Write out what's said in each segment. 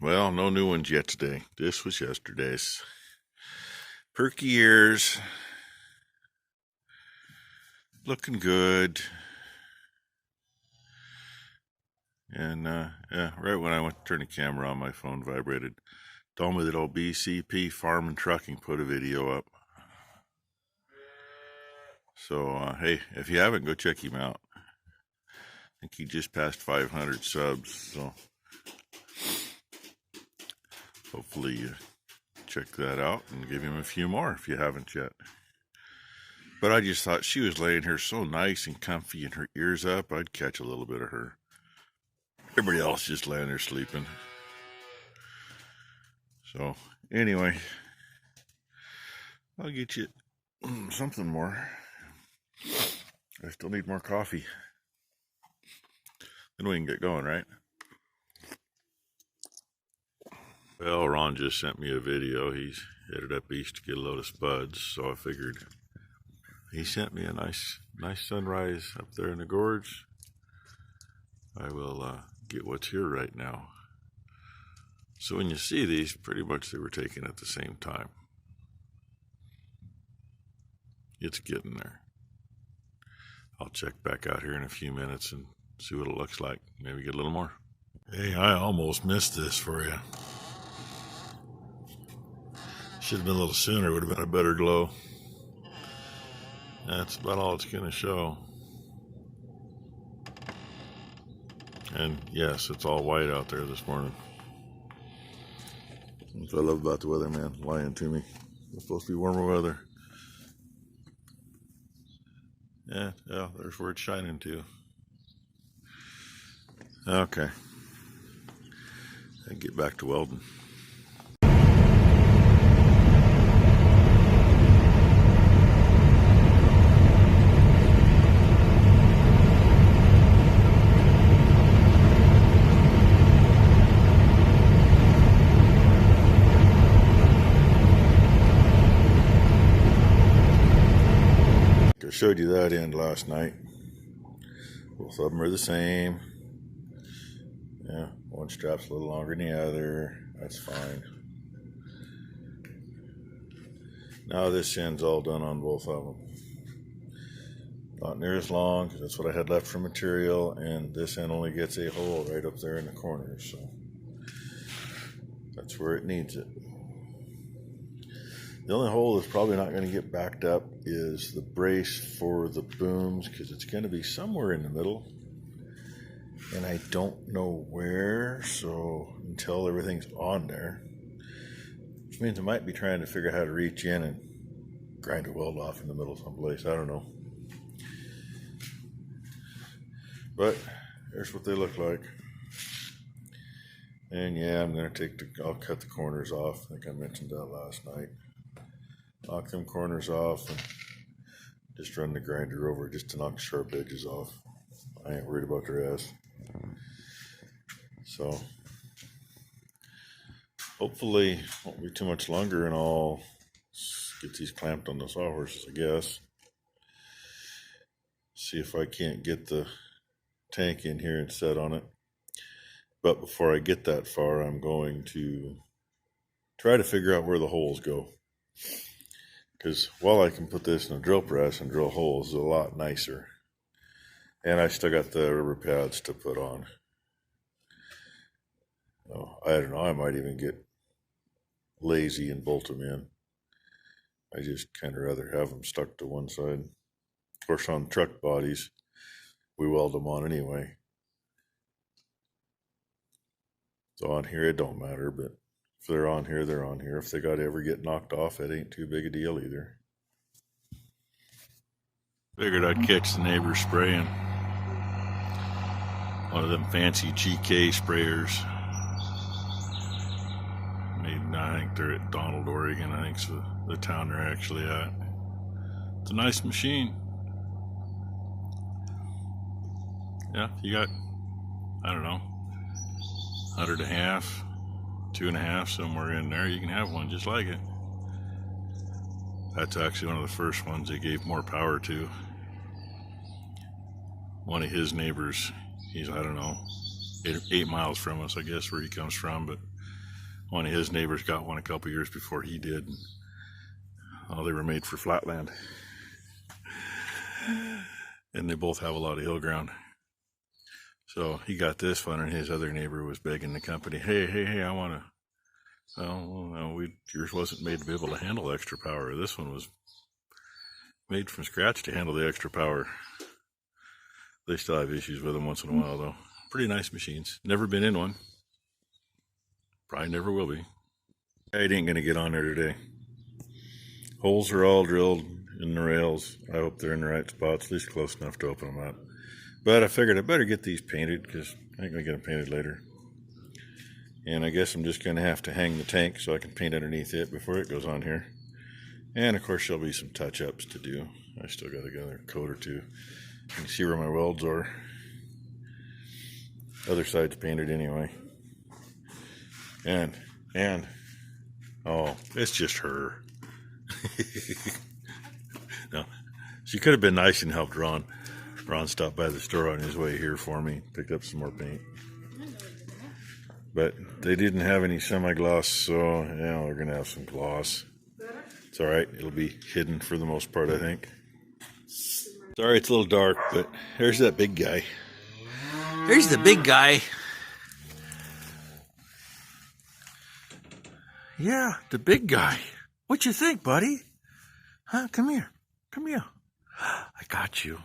Well, no new ones yet today. This was yesterday's. Perky ears. Looking good. And, yeah, right when I went to turn the camera on, my phone vibrated. Told me that old BCP Farm and Trucking put a video up. So, hey, if you haven't, go check him out. I think he just passed 500 subs, so hopefully you check that out and give him a few more if you haven't yet. But I just thought she was laying here so nice and comfy and her ears up, I'd catch a little bit of her. Everybody else just laying there sleeping. So, anyway, I'll get you something more. I still need more coffee. Then we can get going, right? Well, Ron just sent me a video. He's headed up east to get a load of spuds, so I figured he sent me a nice sunrise up there in the gorge. I will get what's here right now. So when you see these, pretty much they were taken at the same time. It's getting there. I'll check back out here in a few minutes and see what it looks like. Maybe get a little more. Hey, I almost missed this for you. Should have been a little sooner. Would have been a better glow. That's about all it's going to show. And yes, it's all white out there this morning. That's what I love about the weather, man. Lying to me. It's supposed to be warmer weather. Yeah, there's where it's shining to. Okay. And get back to welding. I showed you that end last night. Both of them are the same. Yeah, one strap's a little longer than the other. That's fine. Now this end's all done on both of them. Not near as long, because that's what I had left for material, and this end only gets a hole right up there in the corner, so that's where it needs it. The only hole that's probably not going to get backed up is the brace for the booms, because it's going to be somewhere in the middle. And I don't know where, so until everything's on there, which means I might be trying to figure out how to reach in and grind a weld off in the middle someplace. I don't know. But here's what they look like. And yeah, I'm going to I'll cut the corners off. I think I mentioned that last night. Knock them corners off and just run the grinder over just to knock sharp edges off. I ain't worried about the rest. So hopefully won't be too much longer and I'll get these clamped on the sawhorses, I guess. See if I can't get the tank in here and set on it. But before I get that far, I'm going to try to figure out where the holes go. Because while I can put this in a drill press and drill holes, it's a lot nicer. And I still got the rubber pads to put on. Oh, I don't know, I might even get lazy and bolt them in. I just kind of rather have them stuck to one side. Of course, on truck bodies, we weld them on anyway. So on here, it don't matter, but if they're on here, they're on here. If they got to ever get knocked off, it ain't too big a deal either. Figured I'd catch the neighbor spraying. One of them fancy GK sprayers. I think they're at Donald, Oregon. I think it's the town they're actually at. It's a nice machine. Yeah, you got, I don't know, 100.5, 2.5, somewhere in there. You can have one just like it. That's actually one of the first ones they gave more power to. One of his neighbors, he's, I don't know, 8 miles from us, I guess, where he comes from, but One of his neighbors got one a couple years before he did. Oh, they were made for flatland. And they both have a lot of hill ground. So he got this one, and his other neighbor was begging the company, hey, I want to. Oh, no, yours wasn't made to be able to handle extra power. This one was made from scratch to handle the extra power. They still have issues with them once in a while, though. Pretty nice machines. Never been in one. Probably never will be. I ain't going to get on there today. Holes are all drilled in the rails. I hope they're in the right spots, at least close enough to open them up. But I figured I better get these painted because I ain't going to get them painted later. And I guess I'm just going to have to hang the tank so I can paint underneath it before it goes on here. And of course there'll be some touch-ups to do. I still got to get another coat or two. You can see where my welds are. Other side's painted anyway. And oh, it's just her. No, she could have been nice and helped Ron. Ron stopped by the store on his way here for me, picked up some more paint. But they didn't have any semi-gloss, so yeah, they're gonna have some gloss. It's all right. It'll be hidden for the most part, I think. Sorry, it's a little dark, but there's that big guy. There's the big guy. Yeah, the big guy. What you think, buddy? Huh? Come here. Come here. I got you.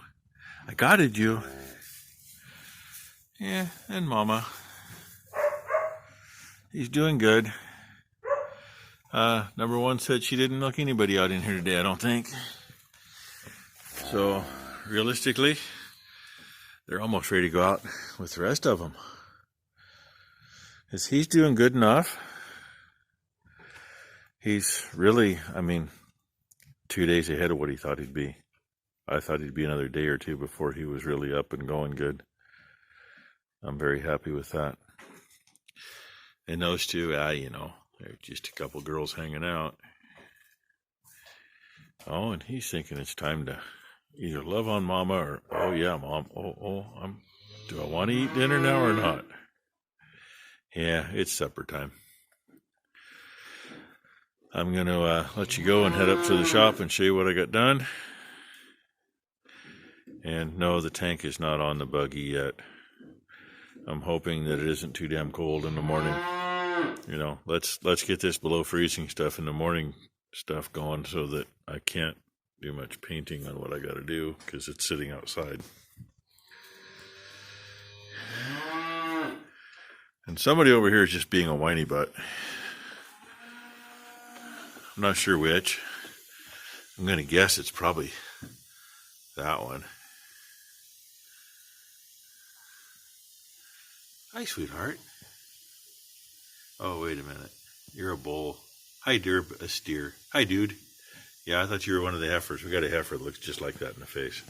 I gotted you. Yeah, and Mama. He's doing good. Number one said she didn't knock anybody out in here today, I don't think. So, realistically, they're almost ready to go out with the rest of them. Because he's doing good enough. He's really, 2 days ahead of what he thought he'd be. I thought he'd be another day or two before he was really up and going good. I'm very happy with that. And those two, they're just a couple girls hanging out. Oh, and he's thinking it's time to either love on Mama or, oh yeah, Mom, do I want to eat dinner now or not? Yeah, it's supper time. I'm going to let you go and head up to the shop and show you what I got done. And no, the tank is not on the buggy yet. I'm hoping that it isn't too damn cold in the morning. Let's get this below freezing stuff in the morning stuff going so that I can't do much painting on what I got to do because it's sitting outside. And somebody over here is just being a whiny butt. I'm not sure which. I'm going to guess it's probably that one. Hi, sweetheart. Oh, wait a minute. You're a bull. Hi, dear, a steer. Hi, dude. Yeah, I thought you were one of the heifers. We got a heifer that looks just like that in the face.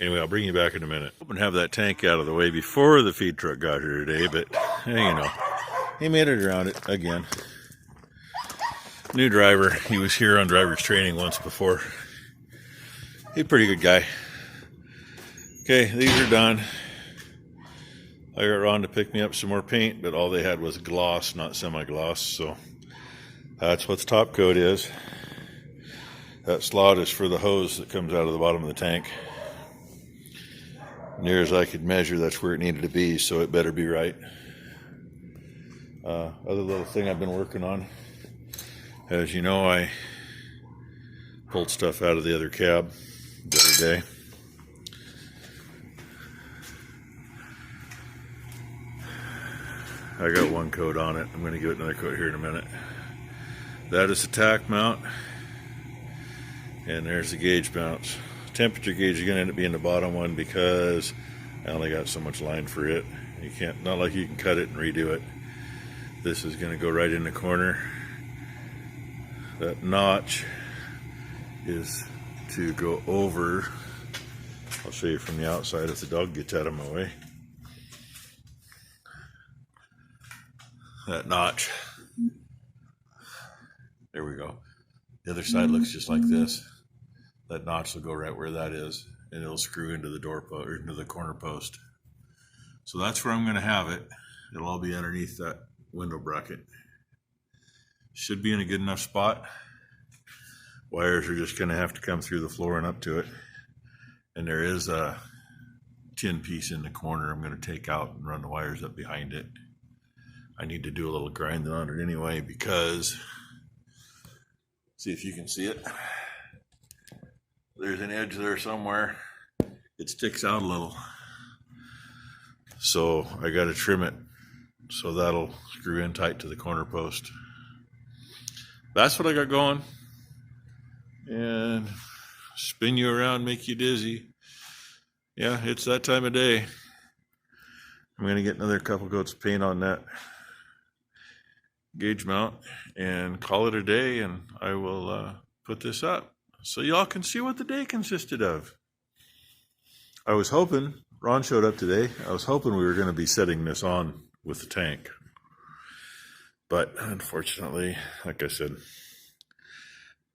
Anyway, I'll bring you back in a minute. Hope and have that tank out of the way before the feed truck got here today, but, he made it around it again. New driver. He was here on driver's training once before. He's a pretty good guy. Okay, these are done. I got Ron to pick me up some more paint, but all they had was gloss, not semi-gloss, so that's what the top coat is. That slot is for the hose that comes out of the bottom of the tank. Near as I could measure, that's where it needed to be, so it better be right. Other little thing I've been working on. As you know, I pulled stuff out of the other cab the other day. I got one coat on it. I'm going to give it another coat here in a minute. That is the tack mount. And there's the gauge mounts. Temperature gauge is going to end up being the bottom one because I only got so much line for it. You can't, not like you can cut it and redo it. This is going to go right in the corner. That notch is to go over. I'll show you from the outside if the dog gets out of my way. That notch. There we go. The other side looks just like this. That notch will go right where that is, and it'll screw into the door post or into the corner post. So that's where I'm going to have it. It'll all be underneath that window bracket. Should be in a good enough spot. Wires are just going to have to come through the floor and up to it. And there is a tin piece in the corner I'm going to take out and run the wires up behind it. I need to do a little grinding on it anyway because, see if you can see it. There's an edge there somewhere. It sticks out a little. So I got to trim it so that'll screw in tight to the corner post. That's what I got going. And spin you around, make you dizzy. Yeah, it's that time of day. I'm going to get another couple coats of paint on that gauge mount and call it a day, and I will put this up so y'all can see what the day consisted of. I was hoping, Ron showed up today, I was hoping we were going to be setting this on with the tank. But unfortunately, like I said,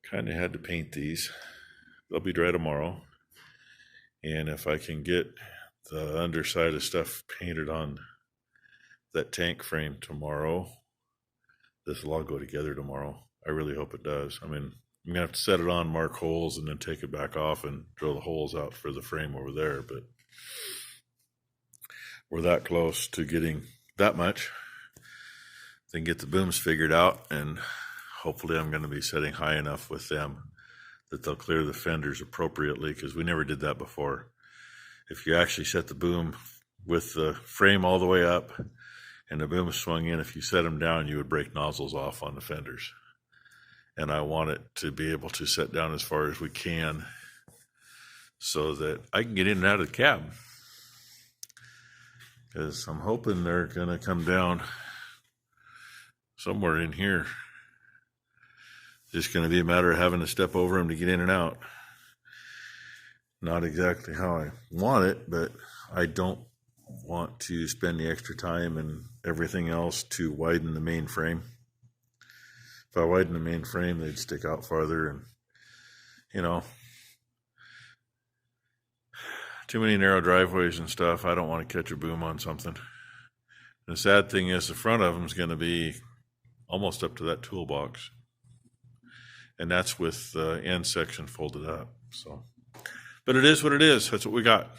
kind of had to paint these. They'll be dry tomorrow. And if I can get the underside of stuff painted on that tank frame tomorrow, this will all go together tomorrow. I really hope it does. I mean, I'm going to have to set it on, mark holes, and then take it back off and drill the holes out for the frame over there. But we're that close to getting that much. Then get the booms figured out, and hopefully I'm going to be setting high enough with them that they'll clear the fenders appropriately, because we never did that before. If you actually set the boom with the frame all the way up and the boom swung in, if you set them down, you would break nozzles off on the fenders. And I want it to be able to set down as far as we can so that I can get in and out of the cab. Because I'm hoping they're going to come down somewhere in here. Just going to be a matter of having to step over them to get in and out. Not exactly how I want it, but I don't want to spend the extra time and everything else to widen the main frame. If I widen the main frame, they'd stick out farther, and, you know, too many narrow driveways and stuff. I don't want to catch a boom on something. The sad thing is the front of them is going to be almost up to that toolbox. And that's with the end section folded up. So, but it is what it is. That's what we got.